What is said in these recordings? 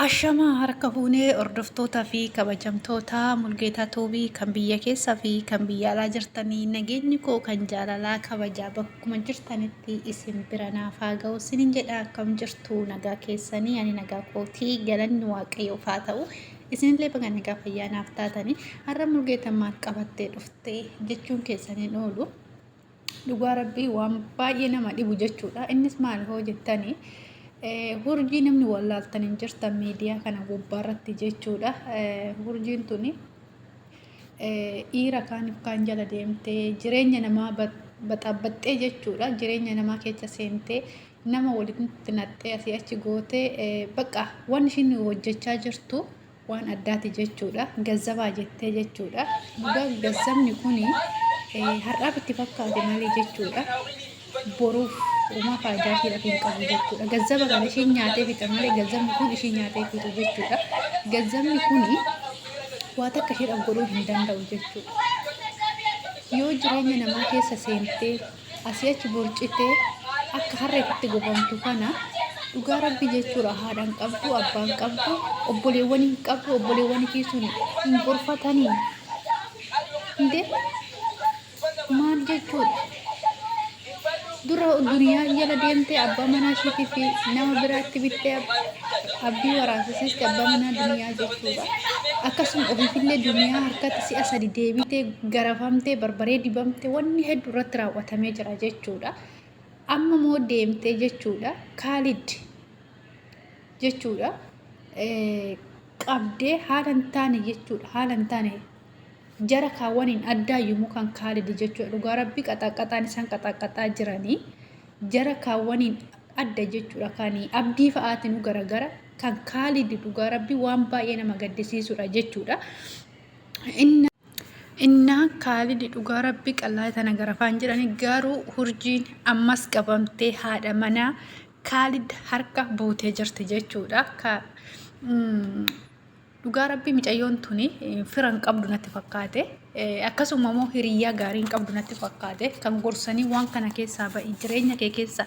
Ashamaa harka fuunee hordoftootaa fi kabajamtoota Mulgeetaa Toobii kan biyya keessaa fi kan biyya alaa jirtanii nageenyi koo kan jaalalaa kabajaa bakkuma jirtanitti isin bira naaf haa ga'u isinin jedha. Akkam jirtu nagaa keessanii? Ani nagaa kootii, galanni Waaqayyoof haa ta'u. Isinillee baga nagaa fayyaa naaf taatanii har'a Mulgeetaan maal qabattee dhufte jechuun keessaniin oolu. Dhugaa Rabbii waan baay'ee nama dhibu jechuudha. Innis maal hoo jettanii hurjii namni wallaaltan hin jirtan miidiyaa kana gubbaarratti jechuudha. Hurjiin tuni dhiira kaan jala deemtee jireenya namaa baxabbaxxee jechuudha. Jireenya namaa keessa seentee nama walitti naxxee asii achi gootee bakka waan ishiin hojjechaa jirtu waan addaati jechuudha. Gazzabaa jettee jechuudha. Dhugaa gazzabni kuni har'aaf itti fakkaate malee jechuudha. Boruuf uumaa faayidaa isheedhaaf hin qabu jechuudha. Gazzaba kana ishiin nyaatee fixa malee gazzabni kun ishiin nyaatee fixu jechuudha. Gazzabni kuni waa takka isheedhaaf godhuu hin danda'u jechuudha. Yoo jireenya namaa keessa seentee asii achi borcitee akka harreetti gobamtu kana dhugaa Rabbii jechuudha. Haadhaan qabdu, abbaan qabdu, obboleewwan hin qabdu, obboleewwan keessuun hin gorfatanii. Indee maal jechuudha? Dura duniyaa jala deemtee abbaa manaa isheetii fi nama biraatti bittee abdii waraasisiiste abbaa manaa duniyaa jechuudha. Akkasuma ofiifillee duniyaa harkatti si'a sadi deebitee garafamtee barbaree dibamtee wanni hedduu irratti raawwatamee jira jechuudha. Amma moo deemtee jechuudha. Kaalid jechuudha. Qabdee haala hin taane jechuudha. Haala hin taane jara kaawwaniin addaa yommuu kan Kaalid jechuudha. Dhugaa Rabbii qaxaqqaxaan isaan qaxaqqaxaa jiranii jara kaawwaniin adda jechuudha. Kan abdii fa'aatiin garagara kan Kaalid dhugaa Rabbii waan baay'ee nama gaddisiisudha jechuudha. Inna Kaalid dhugaa Rabbii qallaa tana garafaan jiranii garuu hurjiin ammas qabamtee haadha manaa Kaalid harka buutee jirti jechuudha. Dhugaa Rabbii mucayyoon tuni firan qabdu natti fakkaate. Akkasuma immoo hiriyyaa gaariin qabdu natti fakkaate. Kan gorsanii waan kana keessaa ba'i jireenya kee keessa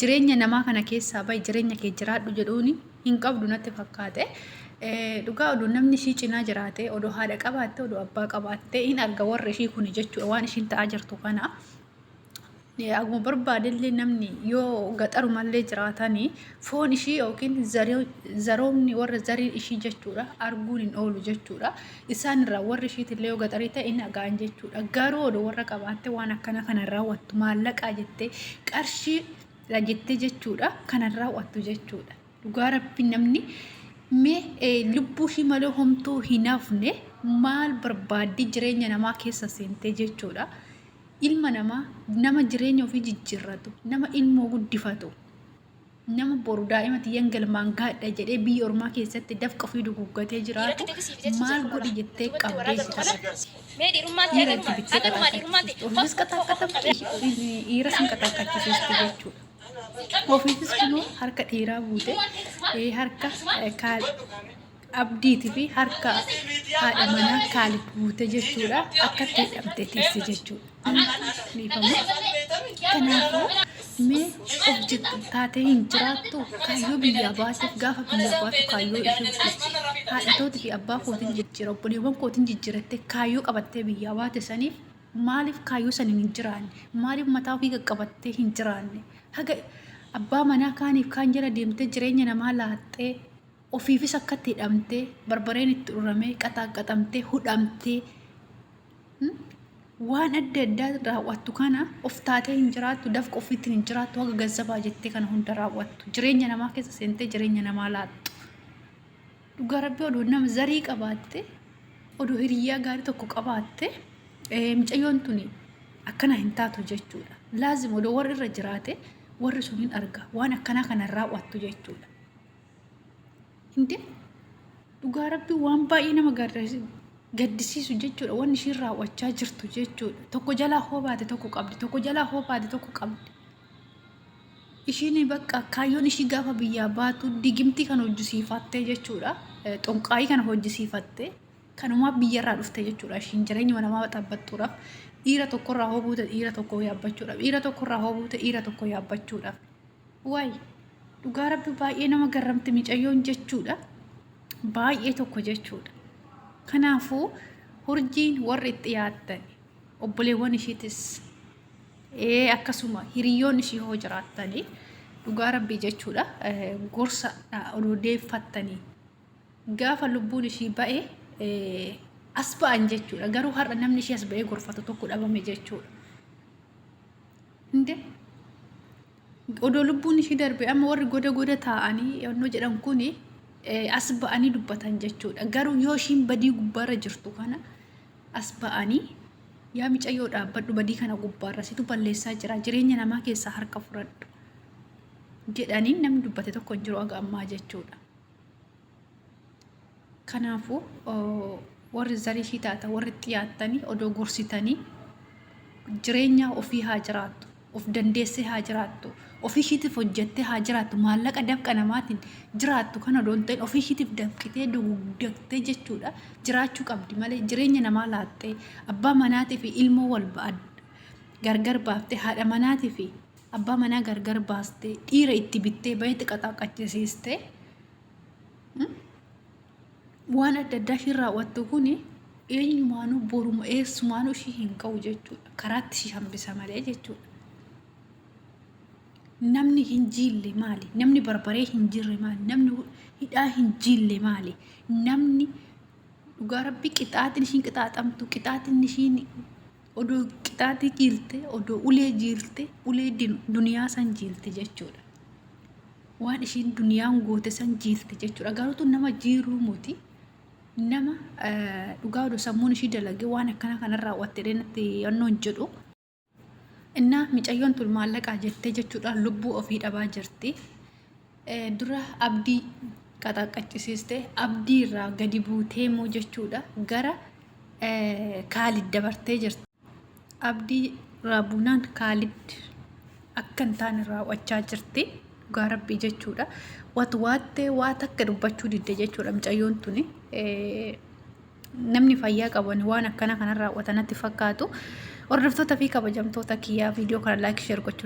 jireenya namaa kana keessaa ba'i jireenya kee jiraadhu jedhuuni hin qabdu natti fakkaate. Dhugaa oduu namni ishii cinaa jiraate oduu haadha qabaatte oduu abbaa qabaatte hin arga warra ishii kuni jechuudha. Waan ishiin ta'aa jirtu kana. Akkuma barbaadellee namni yoo gaxarumallee jiraatanii foon ishii yookiin zaroomni warra zarii ishii jechuudha arguun hin oolu jechuudha. Isaan irraa warri ishiitillee yoo gaxarii ta'e hin dhaga'an jechuudha. Garuu oduu warra qabaatte waan akkana kana raawwattu maallaqaa jettee qarshii jettee jechuudha kanan raawwattu jechuudha. Dhugaa Rabbii namni mee lubbuu ishii malee homtuu hin hafne maal barbaaddi jireenya namaa keessa seentee jechuudha. Ilma namaa nama jireenya ofii jijjiirratu nama ilmoo guddifatu nama boru daa'imati yangalmaan gaadha jedhee biyya ormaa keessatti dafqa ofii duguggatee jiraatu maal godhi jettee qabdee jiraatu. Dhiira itti bittee qaxaqqachiistu ofiis qaxaqqatamtu dhiira sin qaxaqqachiistu jechuudha. Ofiisis kunoo harka dhiiraa buute harka abdiitii fi harka haadha manaa Kaalid buute jechuudha. Akkatti hidhamtee teesse jechuudha. Kanaafuu mee of taatee hin jiraattu kaayyoo biyyaa baateef gaafa biyyaa baatu kaayyoo ishee haadhatootii fi abbaa kootiin jijjiira obboleewwan kootiin jijjiirattee kaayyoo qabattee biyyaa baate saniif maaliif kaayyoo saniin hin jiraanne maaliif mataa ofii qaqqabattee hin jiraanne haga abbaa manaa kaaniif kaan jala deemtee jireenya namaa laaxxee ofiifis akkatti hidhamtee barbareen itti dhuramee qaxaqqaxamtee hudhamtee waan adda addaa raawwattu kana of taatee hin jiraattu dafqa ofiitti hin jiraattu haga gazzabaa jettee kana hunda raawwattu jireenya namaa keessa seentee jireenya namaa laaxxu. Dhugaa Rabbii oduu nama zarii qabaatte oduu hiriyyaa gaarii tokko qabaatte mucayyoon tuni akkana hin taatu jechuudha. Laazim oduu warri irra jiraate warri sun hin arga waan akkanaa kana raawwattu jechuudha. Indee dhugaa Rabbii waan baay'ee nama gaddisiisu jechuudha. Waan ishiin raawwachaa jirtu jechuudha. Tokko jalaa hoo baate tokko qabdi. Tokko jalaa hoo baate tokko qabdi. Ishiin bakka kaayyoon ishii gaafa biyyaa baatu digimtii kana hojjisiifattee jechuudha. Xonqaayii kana hojjisiifattee kanumaa biyyarraa dhufte jechuudha. Ishiin jireenya namaa baxabbaxuudhaaf dhiira tokkorraa hoo buute dhiira tokko yaabbachuudhaaf dhiira tokkorraa hoo buute dhiira tokko yaabbachuudhaaf. Waay dhugaa Rabbii baay'ee nama garramte mucayyoon jechuudha. baay'ee tokko jechuudha. Kanaafuu urjiin warri itti dhiyaatan obboleewwan ishiitis akkasuma hiriyoon ishii hoo jiraattanii dhugaa rabbii jechuudha gorsa odeeffattanii gaafa lubbuun ishii ba'e as ba'an jechuudha. Garuu har'a namni ishii as ba'ee gorfatu tokko dhabame jechuudha. Inde odoo lubbuun ishii darbe amma warri goda taa'anii yonnoo jedhan kuni as ba'anii dubbatan jechuudha. Garuu yoo ishiin badii gubbaarra jirtu kana as ba'anii yaa micayyoo dhaabbadhu badii kana gubbaarra situ balleessaa jira jireenya namaa keessaa harka furadhu jedhanii namni dubbate tokko hin jiru aga ammaa jechuudha. Kanaafuu warri zarii ishii taata warri xiyyaatanii odoo gorsitanii jireenya ofii haa jiraattu, of dandeessee haa jiraattu, ofii ishiitiif hojjettee haa jiraattu, maallaqa dafqa namaatiin jiraattu kana odoon ta'in ofii ishiitiif dafqitee dugdagtee jechuudha jiraachuu qabdi malee jireenya namaa laattee abbaa manaatii fi ilmoo wal gargar baaftee haadha manaatii fi abbaa manaa gargar baastee dhiira itti bittee baheetti qaxaaqachisiistee waan adda addaa ishii raawwattu kuni eenyumaanuu boruma eessumaanuu ishii hin qabu jechuudha. Karaatti ishii hambisa malee jechuudha. Namni hin jille maali? Namni barbaree hin jirre maali? Namni hidhaa hin jille maali? Namni dhugaa rabbii qixaatiin ishiin qixaaxamtu qixaatiin ishiin odoo qixaatii jiilte odoo ulee jiilte ulee duniyaa san jiilte jechuudha. Waan ishiin duniyaan goote san jiilte jechuudha. Garuutu nama jiiruu muti. Nama dhugaa odoo sammuun ishii dalagee waan akkana kana raawwattee natti yannoon jedhu. Innaa micayyoon tul maallaqaa jettee jechuudhaan lubbuu ofii dhabaa jirti. Dura abdii qaxaaqachisiistee abdii irraa gadi buutee moo jechuudha gara Kaalid dabartee jirti. Abdii irraa buunaan Kaalid akka hin taane raawwachaa jirti. Dhugaa rabbii jechuudha. Waattee waa takka dubbachuu didde jechuudha micayyoon tuni. Namni fayyaa qaban waan akkana kanarraa raawwatanatti fakkaatu. Hordoftoota fi kabajamtoota kiyyaa viidiyoo kana laayik sheer gochuun